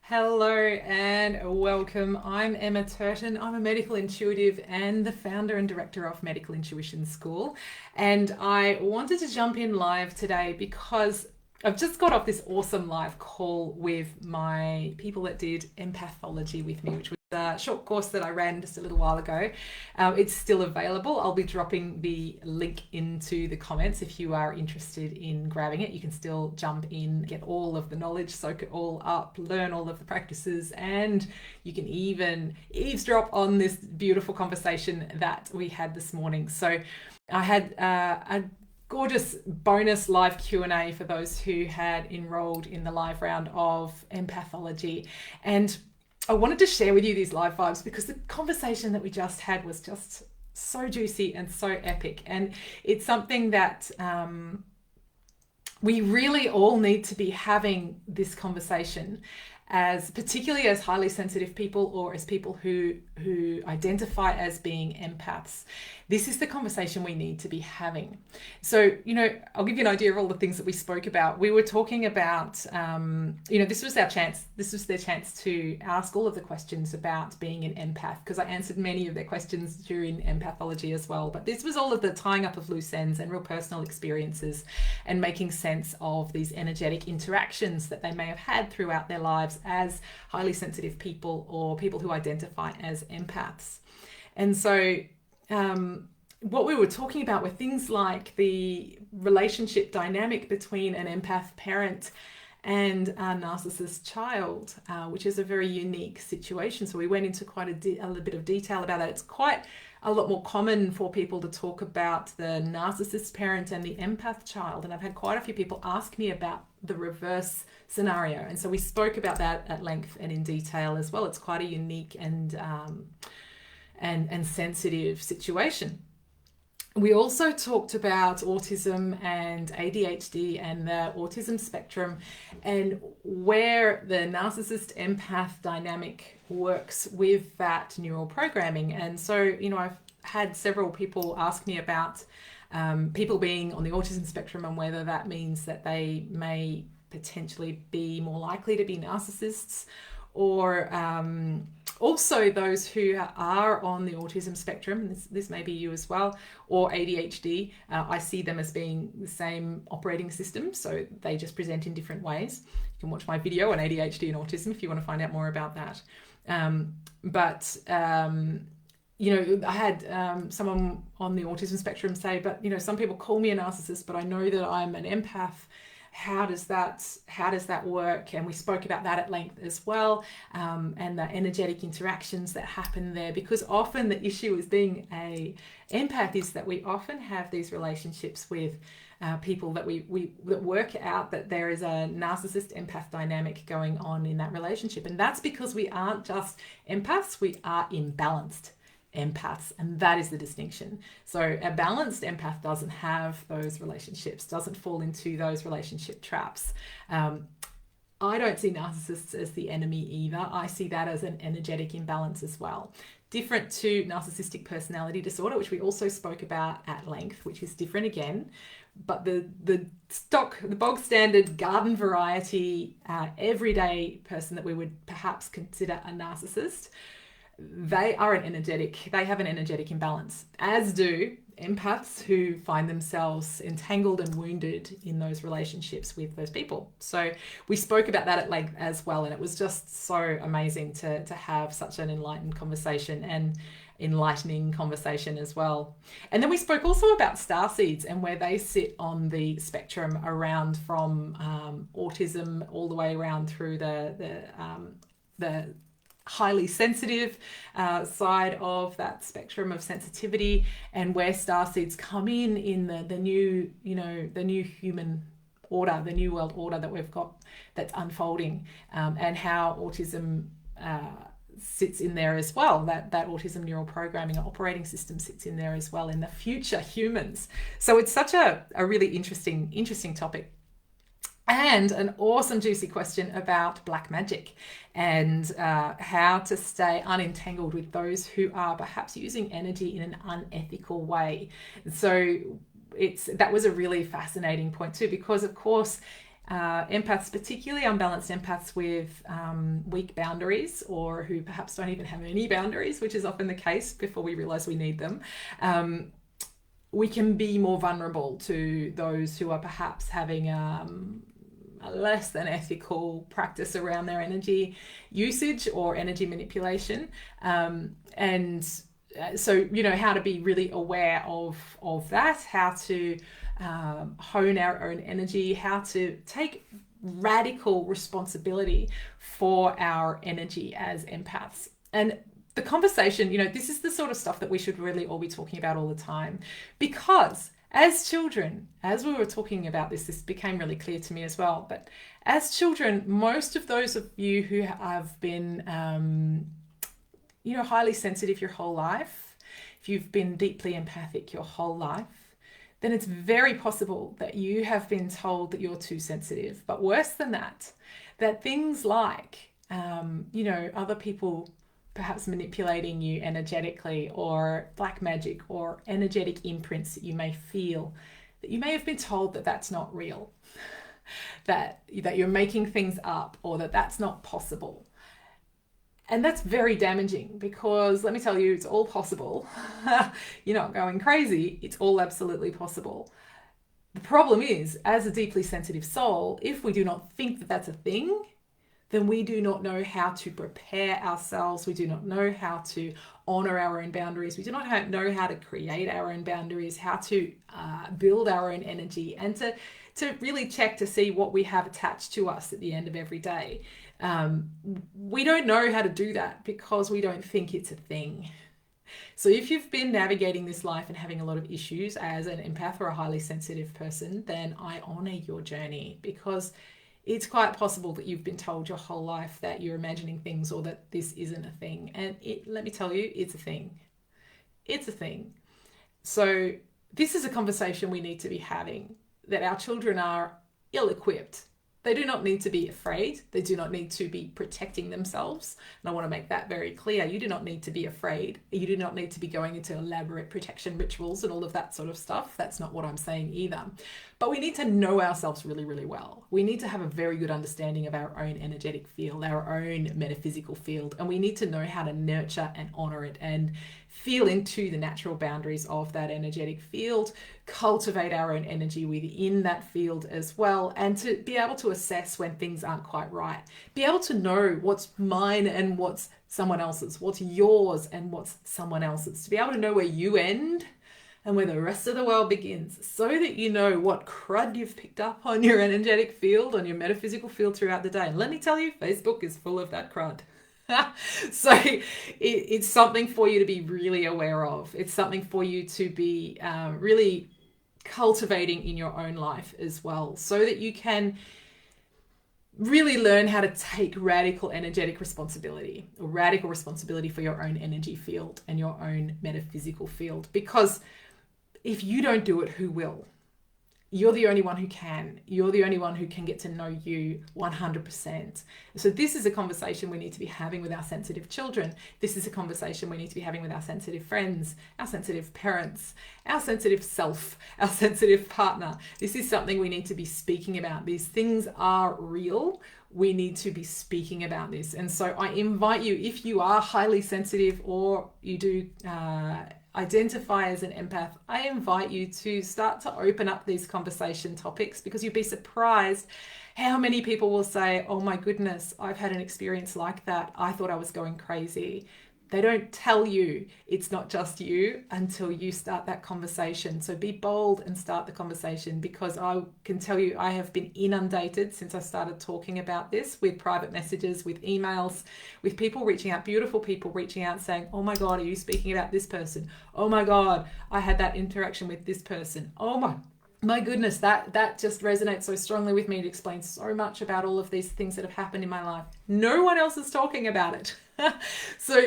Hello and welcome. I'm Emma Turton. I'm a medical intuitive and the founder and director of Medical Intuition School. And I wanted to jump in live today because I've just got off this awesome live call with my people that did Empathology with me, which was a short course that I ran just a little while ago. It's still available. I'll be dropping the link into the comments if you are interested in grabbing it. You can still jump in, get all of the knowledge, soak it all up, learn all of the practices, and you can even eavesdrop on this beautiful conversation that we had this morning. So I had a gorgeous bonus live Q&A for those who had enrolled in the live round of Empathology. And I wanted to share with you these live vibes because the conversation that we just had was just so juicy and so epic. And it's something that we really all need to be having this conversation, as particularly as highly sensitive people or as people who identify as being empaths. This is the conversation we need to be having. So, I'll give you an idea of all the things that we spoke about. We were talking about, this was our chance. This was their chance to ask all of the questions about being an empath, because I answered many of their questions during Empathology as well. But this was all of the tying up of loose ends and real personal experiences and making sense of these energetic interactions that they may have had throughout their lives as highly sensitive people or people who identify as empaths. And so what we were talking about were things like the relationship dynamic between an empath parent and a narcissist child, which is a very unique situation. So we went into quite a little bit of detail about that. It's quite a lot more common for people to talk about the narcissist parent and the empath child. And I've had quite a few people ask me about the reverse scenario. And so we spoke about that at length and in detail as well. It's quite a unique and sensitive situation. We also talked about autism and ADHD and the autism spectrum and where the narcissist empath dynamic works with that neural programming. And so, I've had several people ask me about people being on the autism spectrum and whether that means that they may potentially be more likely to be narcissists, or also those who are on the autism spectrum, and this may be you as well, or ADHD. I see them as being the same operating system, so they just present in different ways. You can watch my video on ADHD and autism if you want to find out more about that. I had someone on the autism spectrum say, but some people call me a narcissist, but I know that I'm an empath. How does that work? And we spoke about that at length as well, and the energetic interactions that happen there, because often the issue with being a empath is that we often have these relationships with people that that work out that there is a narcissist empath dynamic going on in that relationship. And that's because we aren't just empaths, we are imbalanced empaths, and that is the distinction. So a balanced empath doesn't have those relationships, doesn't fall into those relationship traps. I don't see narcissists as the enemy either. I see that as an energetic imbalance as well. Different to narcissistic personality disorder, which we also spoke about at length, which is different again. But the bog standard garden variety, everyday person that we would perhaps consider a narcissist, they have an energetic imbalance, as do empaths who find themselves entangled and wounded in those relationships with those people. So we spoke about that at length as well, and it was just so amazing to have such an enlightened conversation and enlightening conversation as well. And then we spoke also about starseeds and where they sit on the spectrum around from autism all the way around through the highly sensitive side of that spectrum of sensitivity, and where starseeds come in the new, the new human order, the new world order that we've got that's unfolding, and how autism sits in there as well. That autism neural programming operating system sits in there as well in the future humans. So it's such a really interesting topic. And an awesome juicy question about black magic and how to stay unentangled with those who are perhaps using energy in an unethical way. So that was a really fascinating point too, because of course Empaths, particularly unbalanced empaths with weak boundaries, or who perhaps don't even have any boundaries, which is often the case before we realize we need them, we can be more vulnerable to those who are perhaps having a less than ethical practice around their energy usage or energy manipulation. And so, how to be really aware of that, how to hone our own energy, how to take radical responsibility for our energy as empaths. And the conversation, this is the sort of stuff that we should really all be talking about all the time, because as children, as we were talking about this became really clear to me as well, but as children, most of those of you who have been, highly sensitive your whole life, if you've been deeply empathic your whole life, then it's very possible that you have been told that you're too sensitive. But worse than that, that things like, other people perhaps manipulating you energetically, or black magic, or energetic imprints that you may feel, that you may have been told that that's not real, that you're making things up, or that that's not possible. And that's very damaging, because let me tell you, it's all possible. You're not going crazy. It's all absolutely possible. The problem is, as a deeply sensitive soul, if we do not think that that's a thing, then we do not know how to prepare ourselves. We do not know how to honor our own boundaries. We do not know how to create our own boundaries, how to build our own energy, and to really check to see what we have attached to us at the end of every day. We don't know how to do that because we don't think it's a thing. So if you've been navigating this life and having a lot of issues as an empath or a highly sensitive person, then I honor your journey, because it's quite possible that you've been told your whole life that you're imagining things, or that this isn't a thing. And let me tell you, it's a thing. It's a thing. So this is a conversation we need to be having, that our children are ill-equipped. They do not need to be afraid. They do not need to be protecting themselves. And I want to make that very clear. You do not need to be afraid. You do not need to be going into elaborate protection rituals and all of that sort of stuff. That's not what I'm saying either. But we need to know ourselves really, really well. We need to have a very good understanding of our own energetic field, our own metaphysical field. And we need to know how to nurture and honor it, and feel into the natural boundaries of that energetic field, cultivate our own energy within that field as well, and to be able to assess when things aren't quite right. Be able to know what's mine and what's someone else's, what's yours and what's someone else's. To be able to know where you end and where the rest of the world begins, so that you know what crud you've picked up on your energetic field, on your metaphysical field throughout the day. And let me tell you, Facebook is full of that crud. So it's something for you to be really aware of. It's something for you to be really cultivating in your own life as well, so that you can really learn how to take radical energetic responsibility, or radical responsibility for your own energy field and your own metaphysical field. Because if you don't do it, who will? You're the only one who can. You're the only one who can get to know you 100%. So this is a conversation we need to be having with our sensitive children. This is a conversation we need to be having with our sensitive friends, our sensitive parents, our sensitive self, our sensitive partner. This is something we need to be speaking about. These things are real. We need to be speaking about this. And so I invite you, if you are highly sensitive, or you do identify as an empath, I invite you to start to open up these conversation topics, because you'd be surprised how many people will say, oh my goodness, I've had an experience like that. I thought I was going crazy. They don't tell you it's not just you until you start that conversation. So be bold and start the conversation, because I can tell you I have been inundated since I started talking about this, with private messages, with emails, with people reaching out, beautiful people reaching out saying, oh my God, are you speaking about this person? Oh my God, I had that interaction with this person. Oh my goodness, that just resonates so strongly with me. It explains so much about all of these things that have happened in my life. No one else is talking about it. So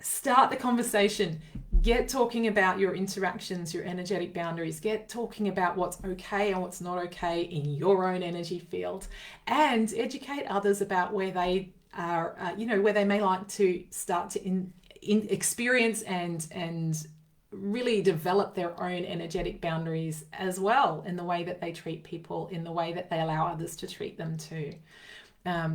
start the conversation. Get talking about your interactions, your energetic boundaries. Get talking about what's okay and what's not okay in your own energy field, and educate others about where they are, where they may like to start to experience and really develop their own energetic boundaries as well, in the way that they treat people, in the way that they allow others to treat them too.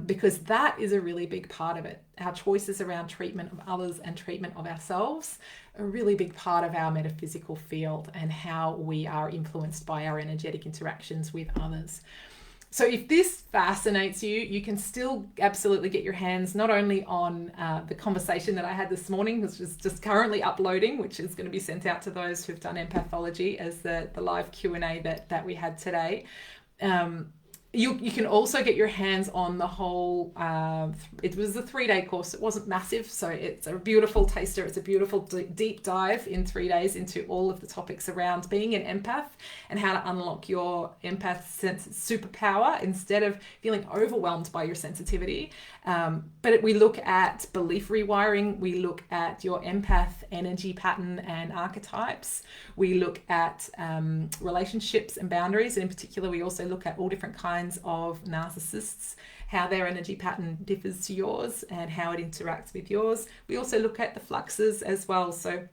Because that is a really big part of it. Our choices around treatment of others and treatment of ourselves are a really big part of our metaphysical field and how we are influenced by our energetic interactions with others. So if this fascinates you, you can still absolutely get your hands not only on the conversation that I had this morning, which is just currently uploading, which is going to be sent out to those who've done Empathology as the live Q&A that we had today. You can also get your hands on the whole, it was a 3-day course. It wasn't massive, so it's a beautiful taster. It's a beautiful deep dive in 3 days into all of the topics around being an empath and how to unlock your empath superpower instead of feeling overwhelmed by your sensitivity. But we look at belief rewiring. We look at your empath energy pattern and archetypes. We look at relationships and boundaries. And in particular, we also look at all different kinds of narcissists, how their energy pattern differs to yours and how it interacts with yours. We also look at the fluxes as well. So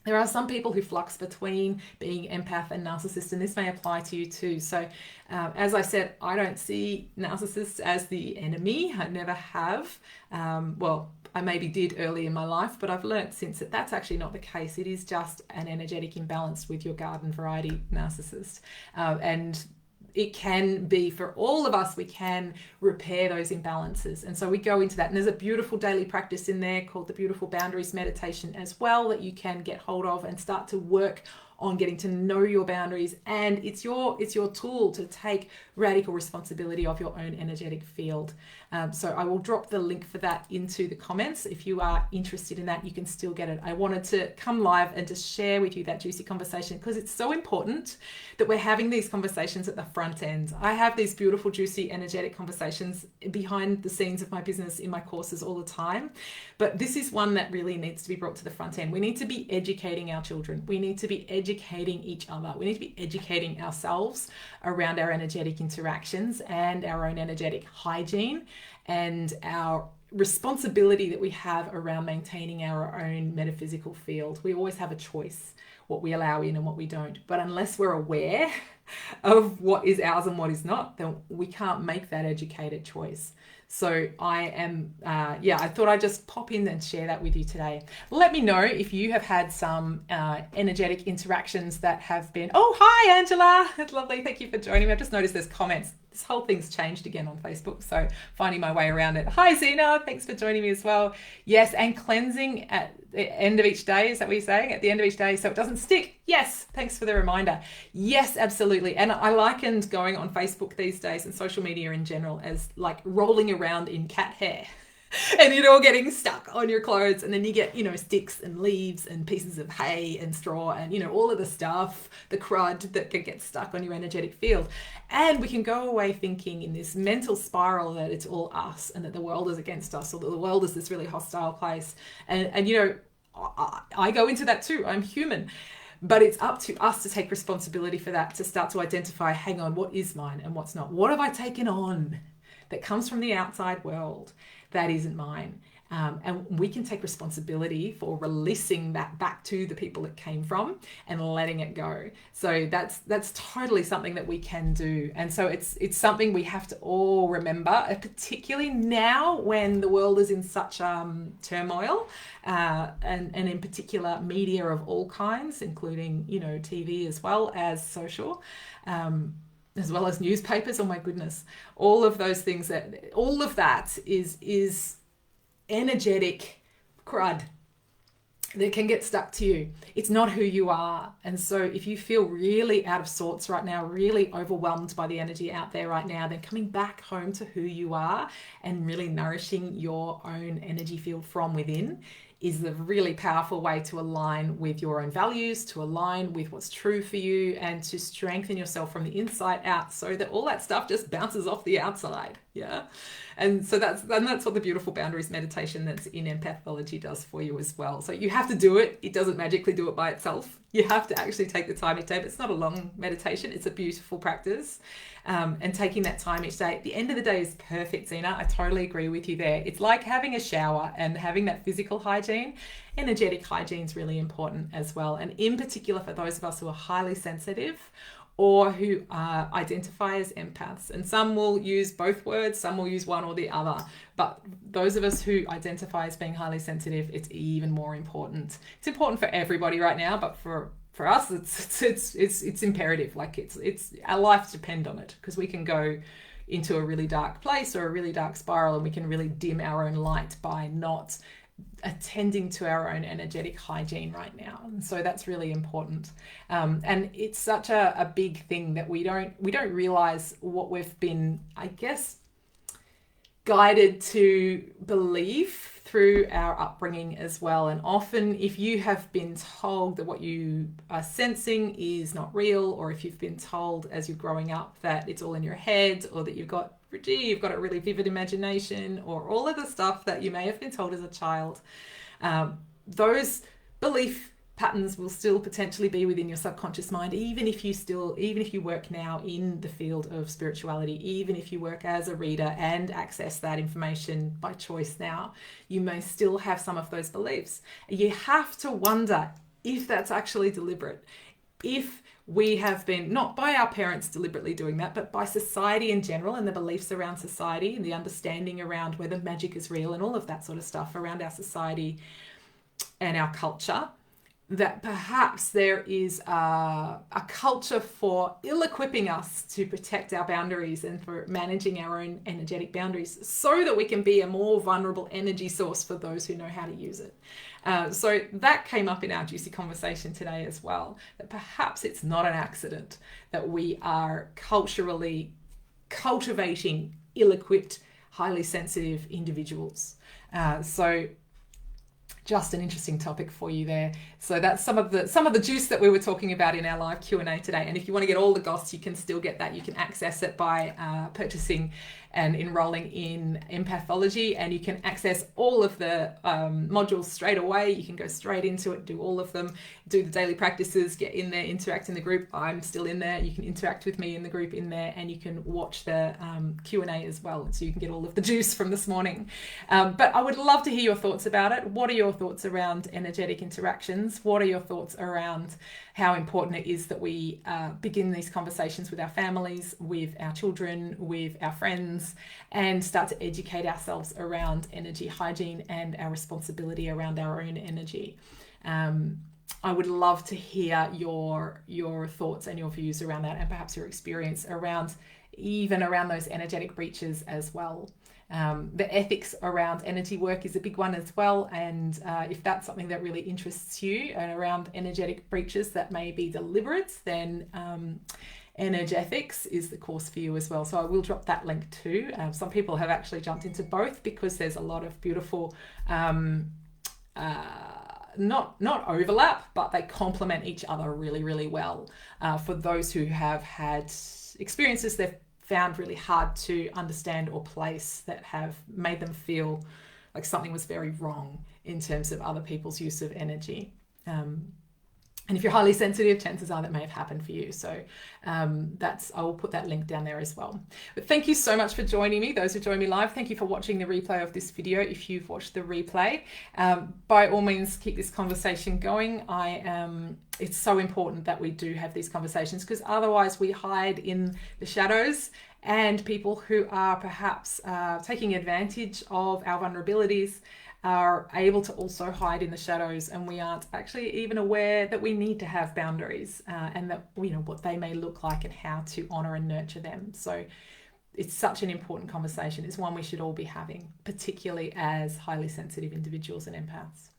there are some people who flux between being empath and narcissist, and this may apply to you too. So as I said, I don't see narcissists as the enemy. I never have. Well, I maybe did early in my life, but I've learned since that that's actually not the case. It is just an energetic imbalance with your garden variety narcissist. And it can be for all of us, we can repair those imbalances. And so we go into that. And there's a beautiful daily practice in there called the Beautiful Boundaries Meditation as well that you can get hold of and start to work on getting to know your boundaries. And it's your tool to take radical responsibility of your own energetic field. So I will drop the link for that into the comments. If you are interested in that, you can still get it. I wanted to come live and just share with you that juicy conversation because it's so important that we're having these conversations at the front end. I have these beautiful, juicy, energetic conversations behind the scenes of my business in my courses all the time. But this is one that really needs to be brought to the front end. We need to be educating our children. We need to be educating each other. We need to be educating ourselves around our energetic interactions and our own energetic hygiene and our responsibility that we have around maintaining our own metaphysical field. We always have a choice what we allow in and what we don't. But unless we're aware of what is ours and what is not, then we can't make that educated choice. So I am, I thought I'd just pop in and share that with you today. Let me know if you have had some energetic interactions that have been, oh, hi, Angela. That's lovely. Thank you for joining me. I've just noticed there's comments. This whole thing's changed again on Facebook, so finding my way around it. Hi, Zena. Thanks for joining me as well. Yes, and cleansing at the end of each day. Is that what you're saying? At the end of each day, so it doesn't stick. Yes, thanks for the reminder. Yes, absolutely. And I likened going on Facebook these days and social media in general as like rolling around in cat hair. And you're all getting stuck on your clothes, and then you get, sticks and leaves and pieces of hay and straw and, all of the stuff, the crud that can get stuck on your energetic field. And we can go away thinking in this mental spiral that it's all us and that the world is against us or that the world is this really hostile place. And I go into that too. I'm human. But it's up to us to take responsibility for that, to start to identify, hang on, what is mine and what's not? What have I taken on that comes from the outside world that isn't mine? And we can take responsibility for releasing that back to the people it came from and letting it go. So that's totally something that we can do. And so it's something we have to all remember, particularly now when the world is in such turmoil, and in particular media of all kinds, including, TV as well as social, as well as newspapers. Oh my goodness. All of those things, all of that is energetic crud that can get stuck to you. It's not who you are. And so if you feel really out of sorts right now, really overwhelmed by the energy out there right now, then coming back home to who you are and really nourishing your own energy field from within is the really powerful way to align with your own values, to align with what's true for you, and to strengthen yourself from the inside out so that all that stuff just bounces off the outside. Yeah. And so that's what the Beautiful Boundaries meditation that's in Empathology does for you as well. So you have to do it. It doesn't magically do it by itself. You have to actually take the time each day, but it's not a long meditation. It's a beautiful practice. and taking that time each day. At the end of the day is perfect, Zena. I totally agree with you there. It's like having a shower and having that physical hygiene. Energetic hygiene is really important as well. And in particular for those of us who are highly sensitive or who identify as empaths. And some will use both words, some will use one or the other. But those of us who identify as being highly sensitive, it's even more important. It's important for everybody right now, but for us, it's imperative. Like it's our lives depend on it, because we can go into a really dark place or a really dark spiral, and we can really dim our own light by not attending to our own energetic hygiene right now. And so that's really important. And it's such a big thing that we don't realize what we've been, I guess, guided to believe through our upbringing as well. And often if you have been told that what you are sensing is not real, or if you've been told as you're growing up that it's all in your head, or that you've got a really vivid imagination, or all of the stuff that you may have been told as a child, those belief patterns will still potentially be within your subconscious mind, even if you work now in the field of spirituality, even if you work as a reader and access that information by choice now, you may still have some of those beliefs. You have to wonder if that's actually deliberate. If we have been, not by our parents deliberately doing that, but by society in general, and the beliefs around society and the understanding around whether magic is real and all of that sort of stuff around our society and our culture, that perhaps there is a culture for ill-equipping us to protect our boundaries and for managing our own energetic boundaries so that we can be a more vulnerable energy source for those who know how to use it. So that came up in our juicy conversation today as well, that perhaps it's not an accident that we are culturally cultivating ill-equipped, highly sensitive individuals. So just an interesting topic for you there. So that's some of the juice that we were talking about in our live Q&A today. And if you want to get all the goss, you can still get that. You can access it by purchasing and enrolling in Empathology, and you can access all of the modules straight away. You can go straight into it, do all of them, do the daily practices, get in there, interact in the group. I'm still in there. You can interact with me in the group in there, and you can watch the Q&A as well, so you can get all of the juice from this morning. But I would love to hear your thoughts about it. What are your thoughts around energetic interactions? What are your thoughts around how important it is that we begin these conversations with our families, with our children, with our friends, and start to educate ourselves around energy hygiene and our responsibility around our own energy? I would love to hear your thoughts and your views around that, and perhaps your experience around those energetic breaches as well. The ethics around energy work is a big one as well, and if that's something that really interests you and around energetic breaches that may be deliberate, then Energetics is the course for you as well. So I will drop that link too. Some people have actually jumped into both because there's a lot of beautiful not overlap, but they complement each other really, really well. For those who have had experiences they've found really hard to understand or place, that have made them feel like something was very wrong in terms of other people's use of energy. And if you're highly sensitive, chances are that may have happened for you. So I will put that link down there as well. But thank you so much for joining me. Those who join me live, thank you for watching the replay of this video. If you've watched the replay, by all means, keep this conversation going. It's so important that we do have these conversations, because otherwise we hide in the shadows, and people who are perhaps taking advantage of our vulnerabilities are able to also hide in the shadows, and we aren't actually even aware that we need to have boundaries, and that, you know, what they may look like and how to honor and nurture them. So it's such an important conversation. It's one we should all be having, particularly as highly sensitive individuals and empaths.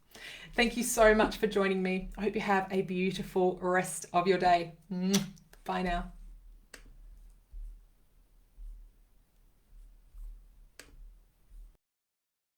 Thank you so much for joining me. I hope you have a beautiful rest of your day. Bye now.